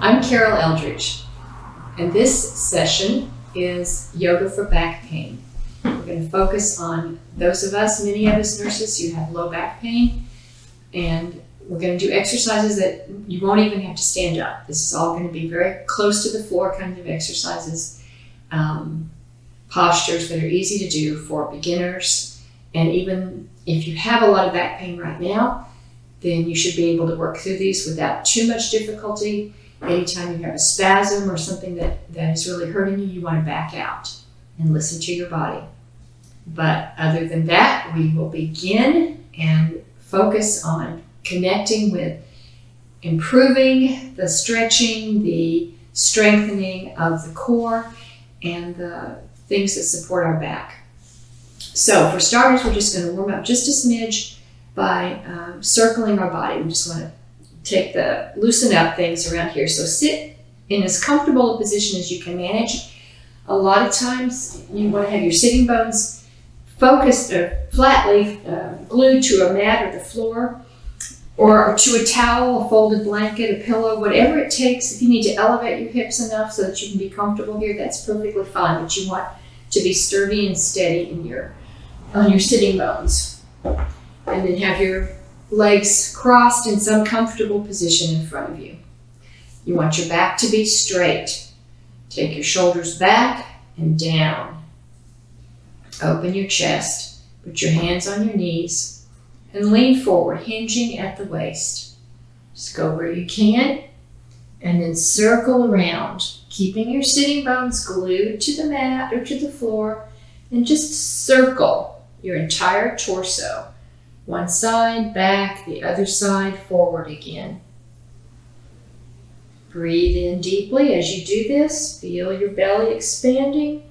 I'm Carol Eldridge, and this session is yoga for back pain. We're going to focus on those of us, many of us nurses, who have low back pain, and we're going to do exercises that you won't even have to stand up. This is all going to be very close to the floor kind of exercises, postures that are easy to do for beginners. And even if you have a lot of back pain right now, then you should be able to work through these without too much difficulty. Anytime you have a spasm or something that is really hurting you, you want to back out and listen to your body. But other than that, we will begin and focus on connecting with improving the stretching, the strengthening of the core, and the things that support our back. So for starters, we're just going to warm up just a smidge by circling our body. We just want to loosen up things around here. So sit in as comfortable a position as you can manage. A lot of times you want to have your sitting bones focused or flatly glued to a mat or the floor, or to a towel, a folded blanket, a pillow, whatever it takes. If you need to elevate your hips enough so that you can be comfortable here, that's perfectly fine. But you want to be sturdy and steady on your sitting bones. And then have your legs crossed in some comfortable position in front of you. You want your back to be straight. Take your shoulders back and down. Open your chest. Put your hands on your knees and lean forward, hinging at the waist. Just go where you can and then circle around, keeping your sitting bones glued to the mat or to the floor, and just circle your entire torso. One side, back, the other side, forward again. Breathe in deeply as you do this. Feel your belly expanding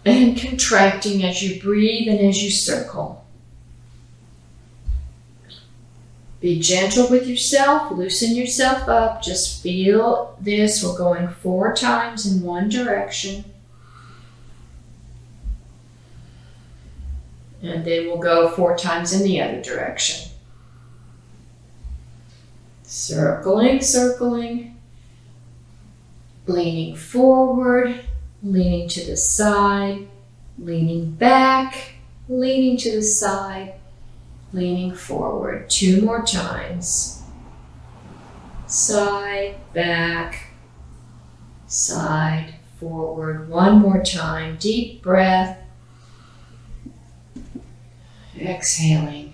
and contracting as you breathe and as you circle. Be gentle with yourself. Loosen yourself up. Just feel this. We're going 4 times in one direction. And then we'll go 4 times in the other direction. Circling, circling. Leaning forward, leaning to the side, leaning back, leaning to the side, leaning forward. 2 more times. Side, back, side, forward. 1 more time. Deep breath. Exhaling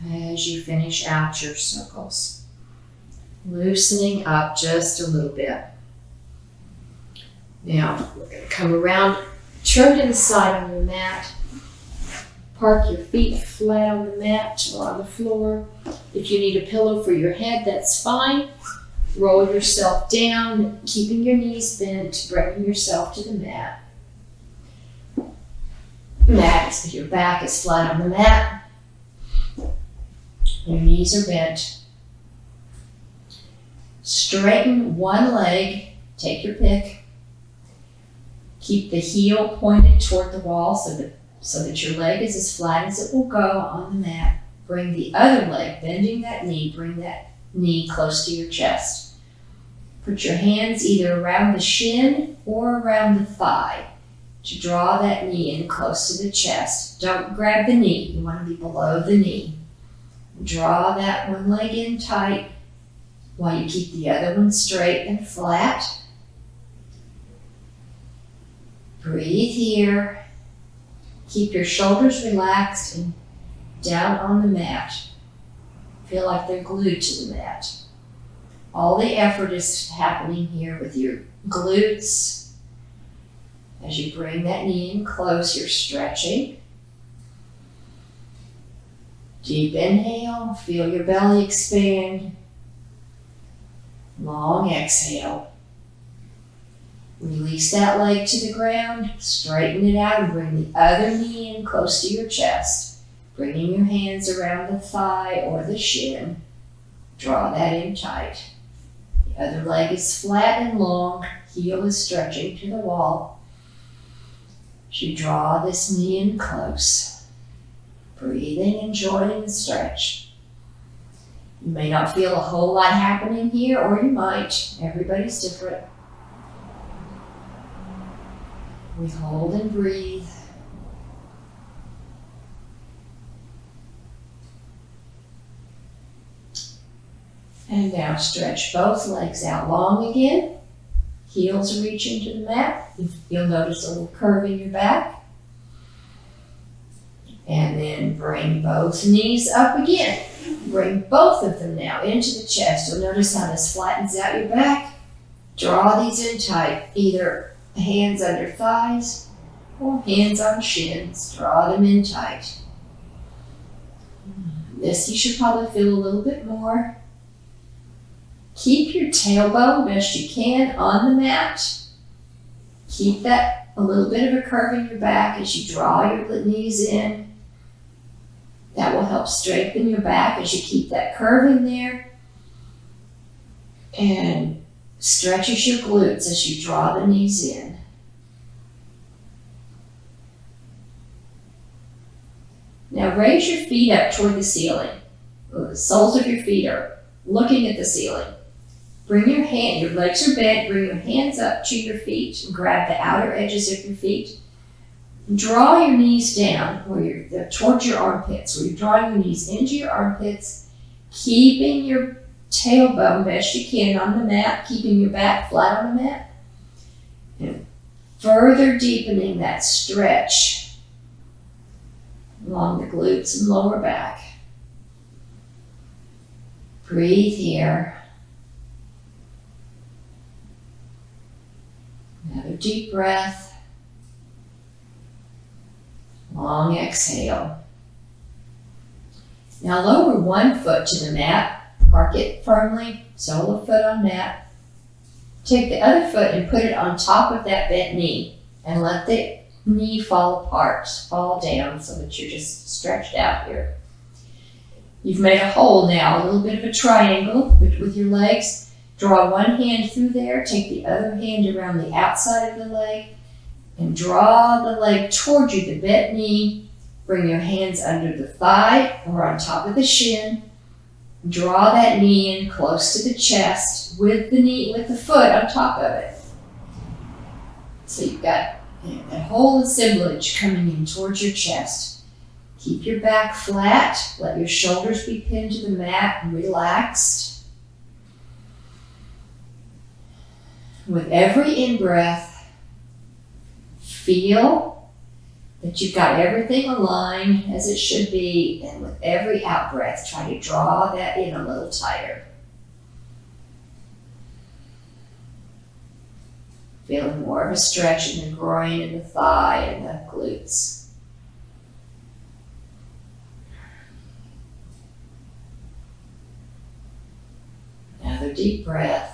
as you finish out your circles. Loosening up just a little bit. Now, we're going to come around, turn to the side on your mat. Park your feet flat on the mat or on the floor. If you need a pillow for your head, that's fine. Roll yourself down, keeping your knees bent, bringing yourself to the mat. Your back is flat on the mat. Your knees are bent. Straighten one leg. Take your pick. Keep the heel pointed toward the wall so that your leg is as flat as it will go on the mat. Bring the other leg, bending that knee, bring that knee close to your chest. Put your hands either around the shin or around the thigh to draw that knee in close to the chest. Don't grab the knee. You want to be below the knee. Draw that one leg in tight while you keep the other one straight and flat. Breathe here. Keep your shoulders relaxed and down on the mat. Feel like they're glued to the mat. All the effort is happening here with your glutes. As you bring that knee in close, you're stretching. Deep inhale, feel your belly expand. Long exhale. Release that leg to the ground, straighten it out, and bring the other knee in close to your chest. Bringing your hands around the thigh or the shin. Draw that in tight. The other leg is flat and long, heel is stretching to the wall. As you draw this knee in close, breathing, enjoying the stretch. You may not feel a whole lot happening here, or you might. Everybody's different. We hold and breathe. And now stretch both legs out long again. Heels reach into the mat. You'll notice a little curve in your back. And then bring both knees up again. Bring both of them now into the chest. You'll notice how this flattens out your back. Draw these in tight, either hands under thighs or hands on shins. Draw them in tight. This you should probably feel a little bit more. Keep your tailbone best you can on the mat. Keep that a little bit of a curve in your back as you draw your knees in. That will help strengthen your back as you keep that curve in there. And stretches your glutes as you draw the knees in. Now raise your feet up toward the ceiling. The soles of your feet are looking at the ceiling. Bring your legs are bent, bring your hands up to your feet and grab the outer edges of your feet. Draw your knees down towards your armpits, where you're drawing your knees into your armpits, keeping your tailbone best you can on the mat, keeping your back flat on the mat, and further deepening that stretch along the glutes and lower back. Breathe here. Another deep breath. Long exhale. Now lower one foot to the mat. Park it firmly, sole of foot on mat. Take the other foot and put it on top of that bent knee and let the knee fall apart, fall down so that you're just stretched out here. You've made a hole now, a little bit of a triangle with your legs. Draw one hand through there, take the other hand around the outside of the leg, and draw the leg toward you, the bent knee. Bring your hands under the thigh or on top of the shin. Draw that knee in close to the chest with the foot on top of it. So you've got that whole assemblage coming in towards your chest. Keep your back flat. Let your shoulders be pinned to the mat and relaxed. With every in-breath, feel that you've got everything aligned as it should be, and with every out-breath, try to draw that in a little tighter. Feeling more of a stretch in the groin and the thigh and the glutes. Another deep breath.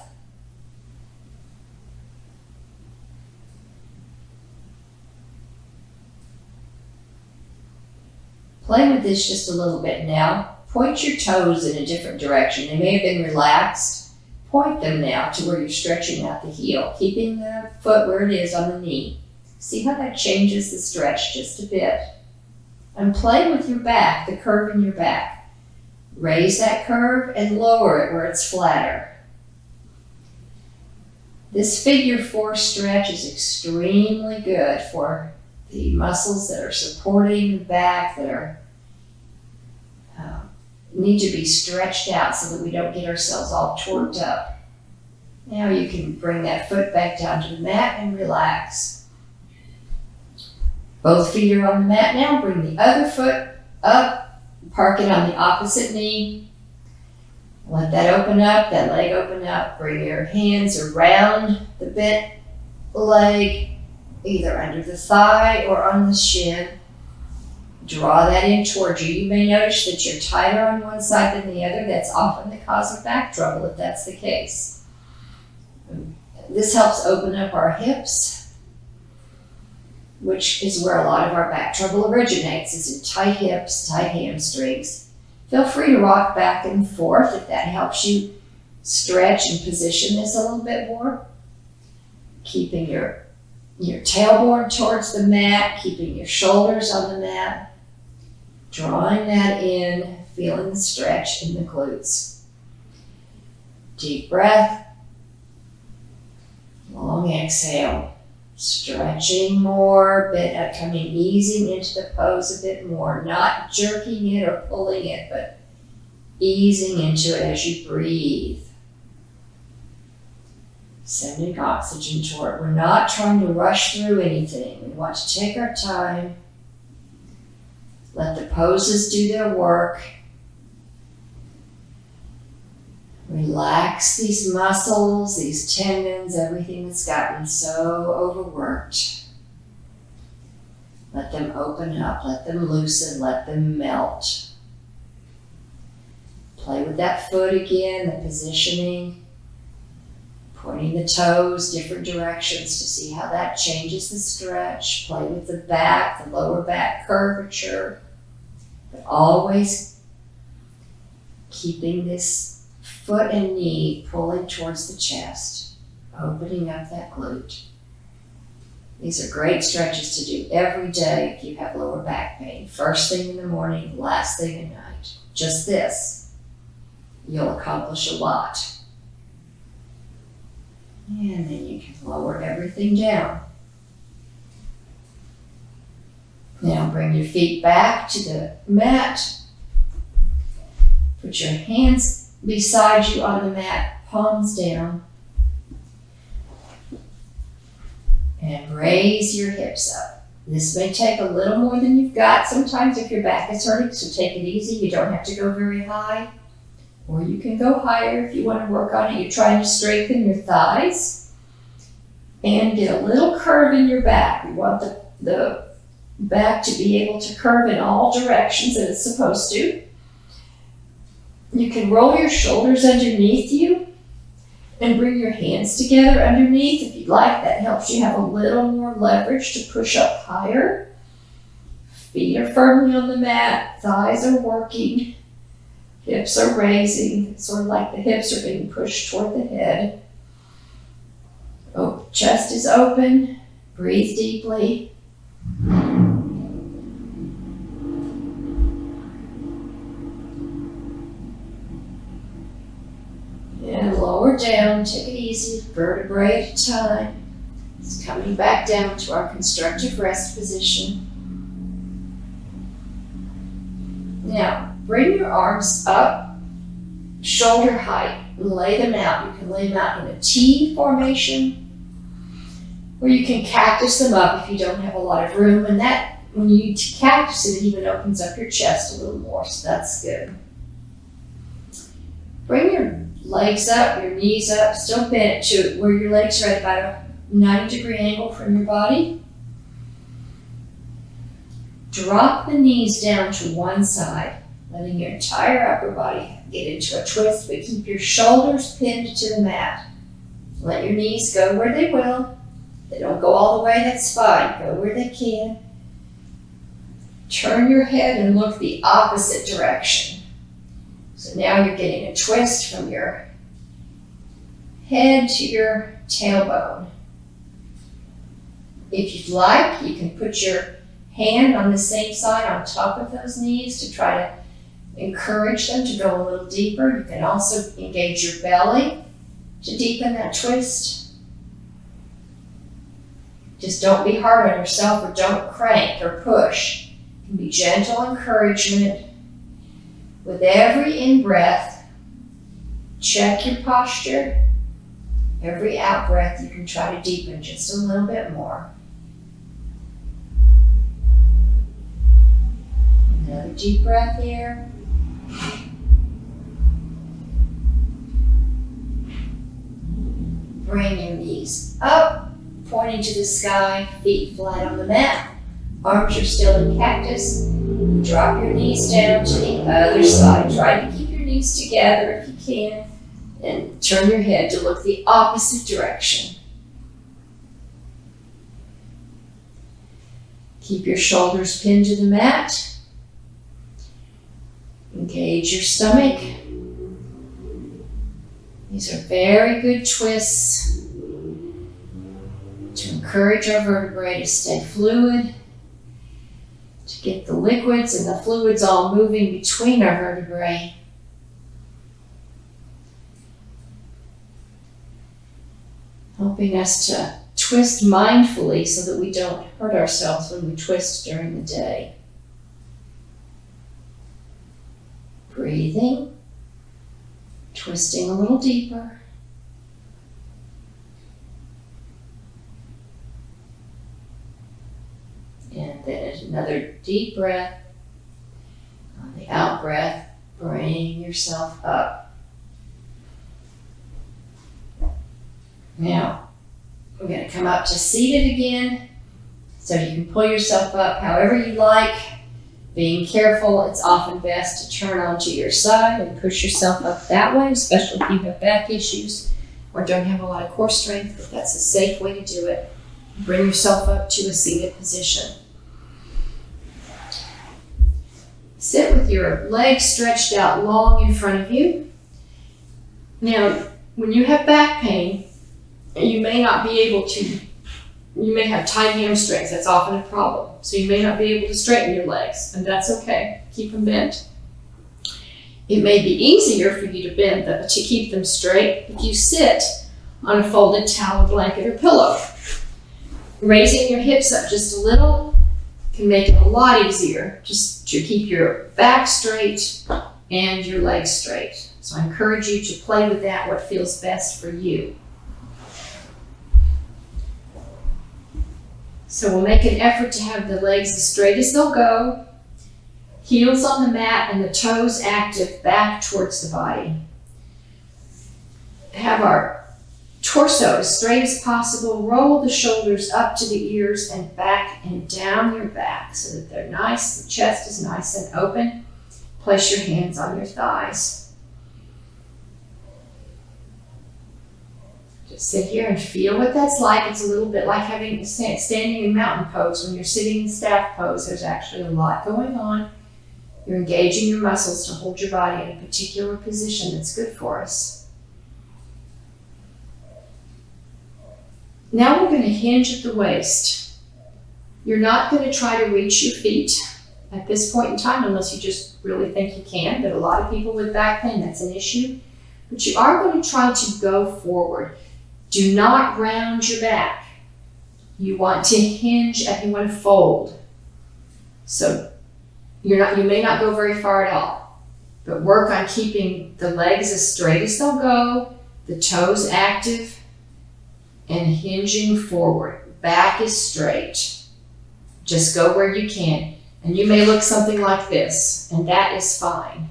Play with this just a little bit now. Point your toes in a different direction. They may have been relaxed. Point them now to where you're stretching out the heel, keeping the foot where it is on the knee. See how that changes the stretch just a bit. And play with your back, the curve in your back. Raise that curve and lower it where it's flatter. This figure 4 stretch is extremely good for the muscles that are supporting the back, that are need to be stretched out so that we don't get ourselves all torqued up. Now you can bring that foot back down to the mat and relax. Both feet are on the mat now. Bring the other foot up, park it on the opposite knee. Let that open up, that leg open up. Bring your hands around the bent leg, either under the thigh or on the shin. Draw that in towards you. You may notice that you're tighter on one side than the other. That's often the cause of back trouble if that's the case. This helps open up our hips, which is where a lot of our back trouble originates, is in tight hips, tight hamstrings. Feel free to rock back and forth if that helps you stretch and position this a little bit more. Keeping your tailbone towards the mat, keeping your shoulders on the mat, drawing that in, feeling the stretch in the glutes. Deep breath. Long exhale. Stretching more, easing into the pose a bit more, not jerking it or pulling it, but easing into it as you breathe. Sending oxygen toward. We're not trying to rush through anything. We want to take our time. Let the poses do their work. Relax these muscles, these tendons, everything that's gotten so overworked. Let them open up, let them loosen, let them melt. Play with that foot again, the positioning. Pointing the toes different directions to see how that changes the stretch. Play with the back, the lower back curvature. But always keeping this foot and knee pulling towards the chest, opening up that glute. These are great stretches to do every day if you have lower back pain. First thing in the morning, last thing at night. Just this. You'll accomplish a lot. And then you can lower everything down. Now bring your feet back to the mat. Put your hands beside you on the mat, palms down. And raise your hips up. This may take a little more than you've got sometimes if your back is hurting, so take it easy. You don't have to go very high. Or you can go higher if you want to work on it. You're trying to strengthen your thighs and get a little curve in your back. You want the back to be able to curve in all directions that it's supposed to. You can roll your shoulders underneath you and bring your hands together underneath if you'd like. That helps you have a little more leverage to push up higher. Feet are firmly on the mat, thighs are working, hips are raising, sort of like the hips are being pushed toward the head. Oh, chest is open, breathe deeply. And lower down, take it easy, vertebrae at a time. It's coming back down to our constructive rest position. Now, bring your arms up, shoulder height, and lay them out. You can lay them out in a T formation, or you can cactus them up if you don't have a lot of room. And that, when you cactus it even opens up your chest a little more, so that's good. Bring your legs up, your knees up, still bent to where your legs are at about a 90-degree angle from your body. Drop the knees down to one side, letting your entire upper body get into a twist, but keep your shoulders pinned to the mat. Let your knees go where they will. If they don't go all the way, that's fine. Go where they can. Turn your head and look the opposite direction. So now you're getting a twist from your head to your tailbone. If you'd like, you can put your hand on the same side on top of those knees to try to encourage them to go a little deeper. You can also engage your belly to deepen that twist. Just don't be hard on yourself, or don't crank or push. It can be gentle encouragement. With every in-breath, check your posture. Every out-breath, you can try to deepen just a little bit more. Another deep breath here. Bring your knees up, pointing to the sky, feet flat on the mat. Arms are still in cactus. Drop your knees down to the other side. Try to keep your knees together if you can. And turn your head to look the opposite direction. Keep your shoulders pinned to the mat. Engage your stomach. These are very good twists to encourage our vertebrae to stay fluid, to get the liquids and the fluids all moving between our vertebrae. helping us to twist mindfully so that we don't hurt ourselves when we twist during the day. Breathing, twisting a little deeper. And then another deep breath. On the out breath, bring yourself up. Now, we're going to come up to seated again. So you can pull yourself up however you like. Being careful, it's often best to turn onto your side and push yourself up that way, especially if you have back issues or don't have a lot of core strength, but that's a safe way to do it. Bring yourself up to a seated position. Sit with your legs stretched out long in front of you. Now, when you have back pain, you may not be able to, you may have tight hamstrings. That's often a problem. So you may not be able to straighten your legs, and that's okay. Keep them bent. It may be easier for you to bend them, to keep them straight if you sit on a folded towel, blanket, or pillow. Raising your hips up just a little can make it a lot easier just to keep your back straight and your legs straight. So I encourage you to play with that, what feels best for you. So we'll make an effort to have the legs as straight as they'll go, heels on the mat and the toes active back towards the body. Have our torso as straight as possible. Roll the shoulders up to the ears and back and down your back so that they're nice. The chest is nice and open. Place your hands on your thighs. Just sit here and feel what that's like. It's a little bit like standing in mountain pose. When you're sitting in staff pose, there's actually a lot going on. You're engaging your muscles to hold your body in a particular position that's good for us. Now we're going to hinge at the waist. You're not going to try to reach your feet at this point in time unless you just really think you can, but a lot of people with back pain, that's an issue. But you are going to try to go forward. Do not round your back. You want to hinge and you want to fold. So you may not go very far at all, but work on keeping the legs as straight as they'll go, the toes active, and hinging forward. Back is straight. Just go where you can. And you may look something like this, and that is fine.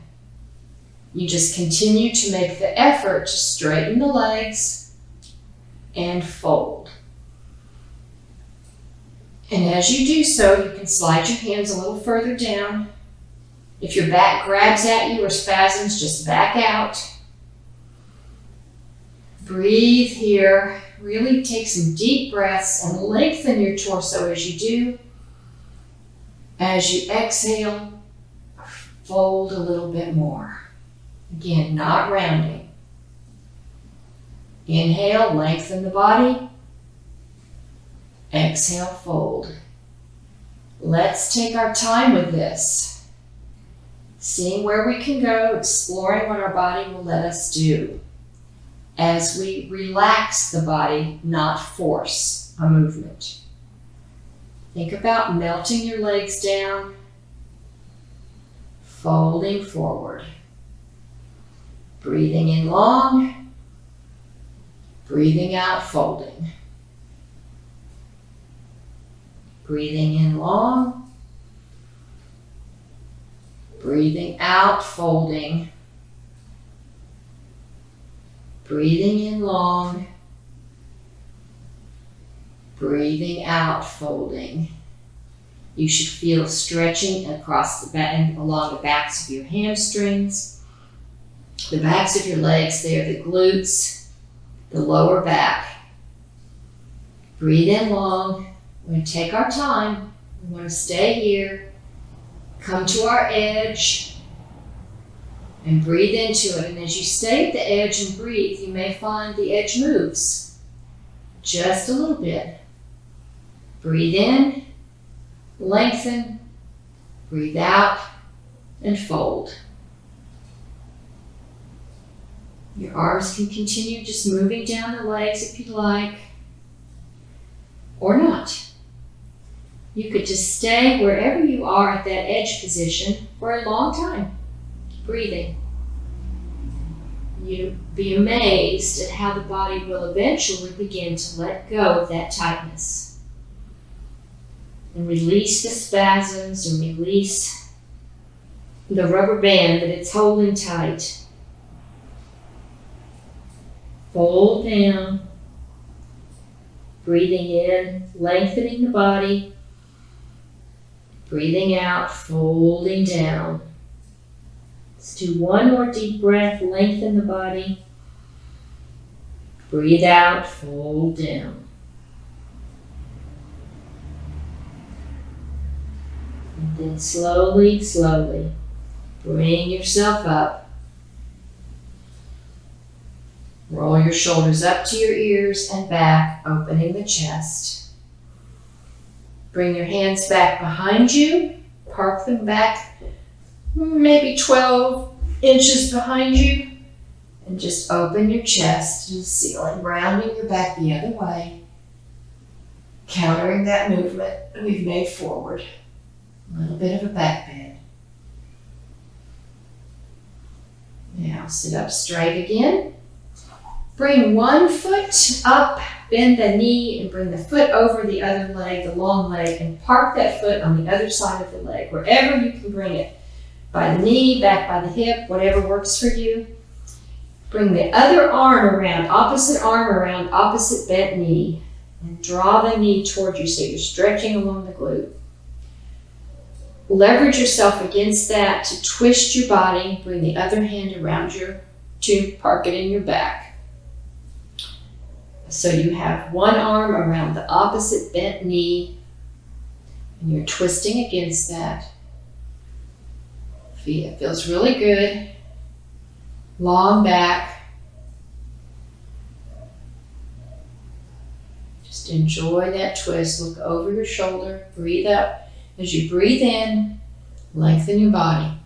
You just continue to make the effort to straighten the legs and fold. And as you do so, you can slide your hands a little further down. If your back grabs at you or spasms, just back out. Breathe here. Really take some deep breaths and lengthen your torso as you do. As you exhale, fold a little bit more. Again, not rounding. Inhale, lengthen the body. Exhale, fold. Let's take our time with this. Seeing where we can go, exploring what our body will let us do. As we relax the body, not force a movement. Think about melting your legs down, folding forward. Breathing in long, breathing out, folding. Breathing in long, breathing out, folding. Breathing in long, breathing out, folding. You should feel stretching across the back and along the backs of your hamstrings, the backs of your legs. They are the glutes, the lower back. Breathe in long. We're going to take our time. We want to stay here. Come to our edge and breathe into it. And as you stay at the edge and breathe, you may find the edge moves just a little bit. Breathe in, lengthen, breathe out, and fold. Your arms can continue just moving down the legs if you'd like, or not. You could just stay wherever you are at that edge position for a long time, breathing. You'd be amazed at how the body will eventually begin to let go of that tightness and release the spasms and release the rubber band that it's holding tight. Fold down, breathing in, lengthening the body, breathing out, folding down. Let's do one more deep breath, lengthen the body. Breathe out, fold down. And then slowly, slowly, bring yourself up. Roll your shoulders up to your ears and back, opening the chest. Bring your hands back behind you. Park them back maybe 12 inches behind you. And just open your chest to the ceiling, rounding your back the other way. Countering that movement we've made forward. A little bit of a back bend. Now sit up straight again. Bring one foot up, bend the knee, and bring the foot over the other leg, the long leg, and park that foot on the other side of the leg, wherever you can bring it. By the knee, back by the hip, whatever works for you. Bring the other arm around, opposite bent knee, and draw the knee toward you so you're stretching along the glute. Leverage yourself against that to twist your body. Bring the other hand around to park it in your back. So you have one arm around the opposite bent knee, and you're twisting against that. It feels really good. Long back. Just enjoy that twist. Look over your shoulder. Breathe up. As you breathe in, lengthen your body.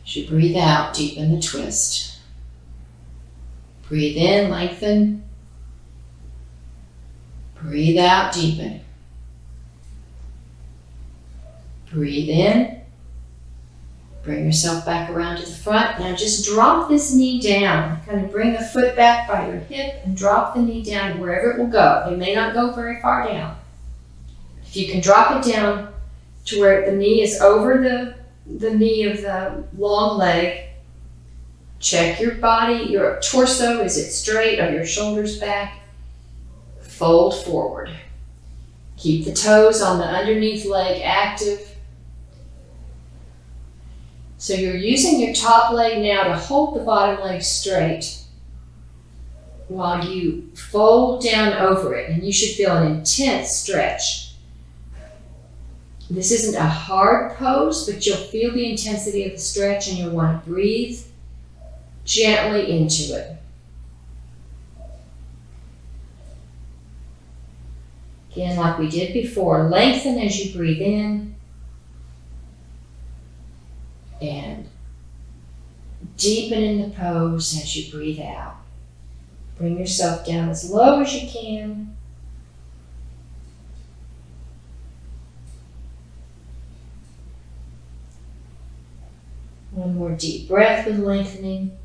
As you breathe out, deepen the twist. Breathe in, lengthen. Breathe out, deepen. Breathe in. Bring yourself back around to the front. Now just drop this knee down. Kind of bring the foot back by your hip and drop the knee down wherever it will go. It may not go very far down. If you can drop it down to where the knee is over the knee of the long leg, check your body, your torso. Is it straight? Are your shoulders back? Fold forward. Keep the toes on the underneath leg active. So you're using your top leg now to hold the bottom leg straight while you fold down over it, and you should feel an intense stretch. This isn't a hard pose, but you'll feel the intensity of the stretch, and you'll want to breathe gently into it. Again, like we did before, lengthen as you breathe in. And deepen in the pose as you breathe out. Bring yourself down as low as you can. One more deep breath with lengthening.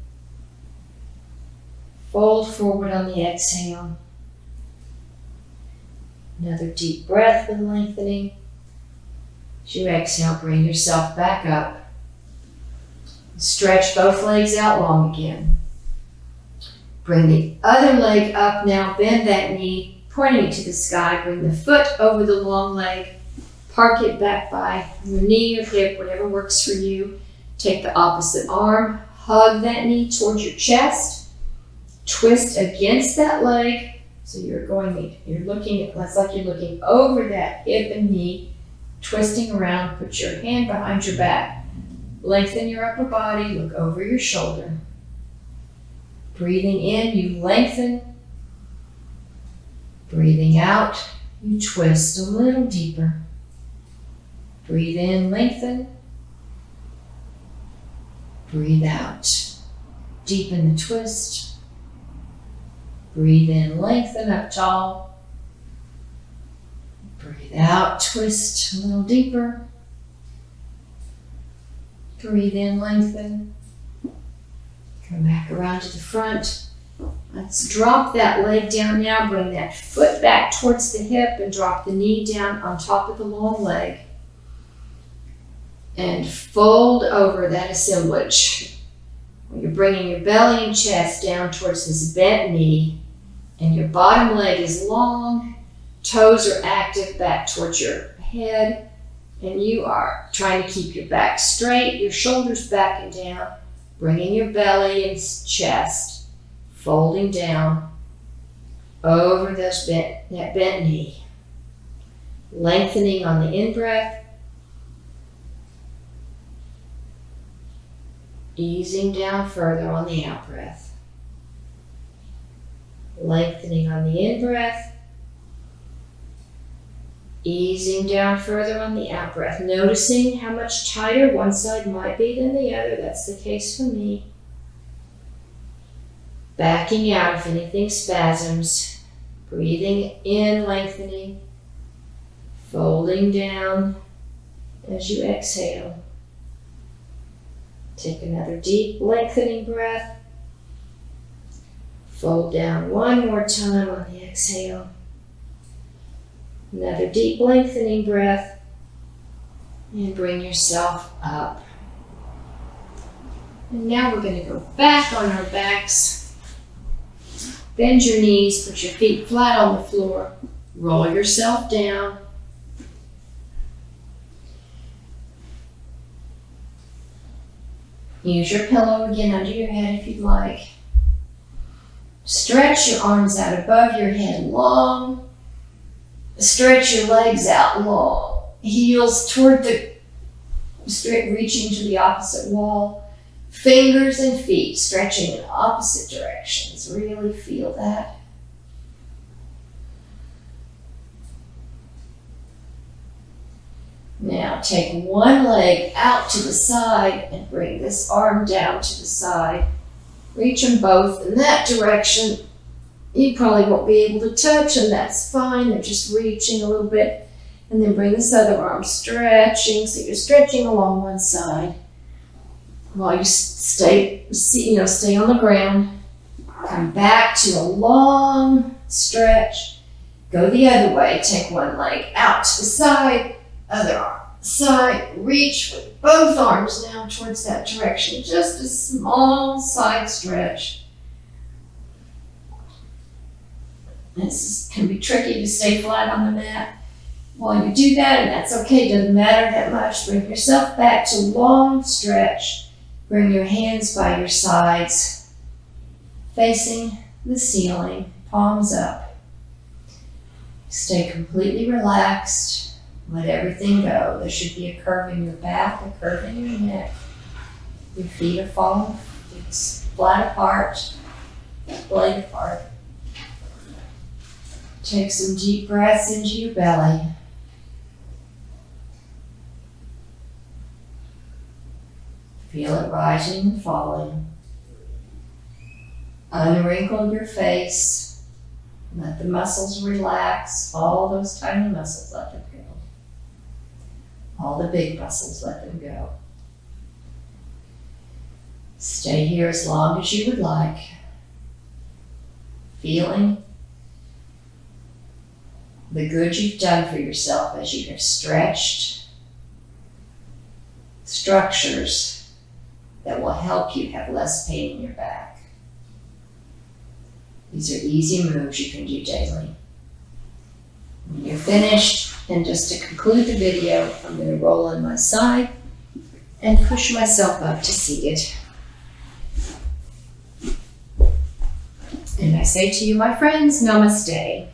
Fold forward on the exhale. Another deep breath with lengthening. As you exhale, bring yourself back up. Stretch both legs out long again. Bring the other leg up now. Bend that knee, pointing it to the sky. Bring the foot over the long leg. Park it back by your knee or hip, whatever works for you. Take the opposite arm. Hug that knee towards your chest. Twist against that leg. So it's like you're looking over that hip and knee, twisting around. Put your hand behind your back. Lengthen your upper body, look over your shoulder. Breathing in, you lengthen. Breathing out, you twist a little deeper. Breathe in, lengthen. Breathe out, Deepen the twist. Breathe in, lengthen up tall. Breathe out, twist a little deeper. Breathe in, lengthen. Come back around to the front. Let's drop that leg down now. Bring that foot back towards the hip and drop the knee down on top of the long leg. And fold over that assemblage. You're bringing your belly and chest down towards this bent knee, and your bottom leg is long, toes are active back towards your head, and you are trying to keep your back straight, your shoulders back and down, bringing your belly and chest, folding down over that bent knee. Lengthening on the in-breath, easing down further on the out-breath. Lengthening on the in-breath, easing down further on the out-breath. Noticing how much tighter one side might be than the other. That's the case for me. Backing out if anything spasms. Breathing in, lengthening. Folding down as you exhale. Take another deep lengthening breath. Fold down one more time on the exhale. Another deep lengthening breath. And bring yourself up. And now we're going to go back on our backs. Bend your knees, put your feet flat on the floor. Roll yourself down. Use your pillow again under your head if you'd like. Stretch your arms out above your head long. Stretch your legs out long. Heels toward the straight, reaching to the opposite wall. Fingers and feet stretching in opposite directions. Really feel that. Now take one leg out to the side and bring this arm down to the side. Reach them both in that direction. You probably won't be able to touch, and that's fine. They're just reaching a little bit. And then bring this other arm stretching. So you're stretching along one side while you stay on the ground. Come back to a long stretch. Go the other way. Take one leg out to the side. Other arm, side, reach with both arms now towards that direction. Just a small side stretch. This can be tricky to stay flat on the mat while you do that, and that's okay, doesn't matter that much. Bring yourself back to long stretch. Bring your hands by your sides, facing the ceiling, palms up. Stay completely relaxed. Let everything go. There should be a curve in your back, a curve in your neck. Your feet are falling flat apart, blade apart. Take some deep breaths into your belly. Feel it rising and falling. Unwrinkle your face. Let the muscles relax. All those tiny muscles, let them go. All the big muscles, let them go. Stay here as long as you would like. Feeling the good you've done for yourself as you have stretched structures that will help you have less pain in your back. These are easy moves you can do daily. When you're finished, and just to conclude the video, I'm going to roll on my side and push myself up to seated. And I say to you, my friends, namaste.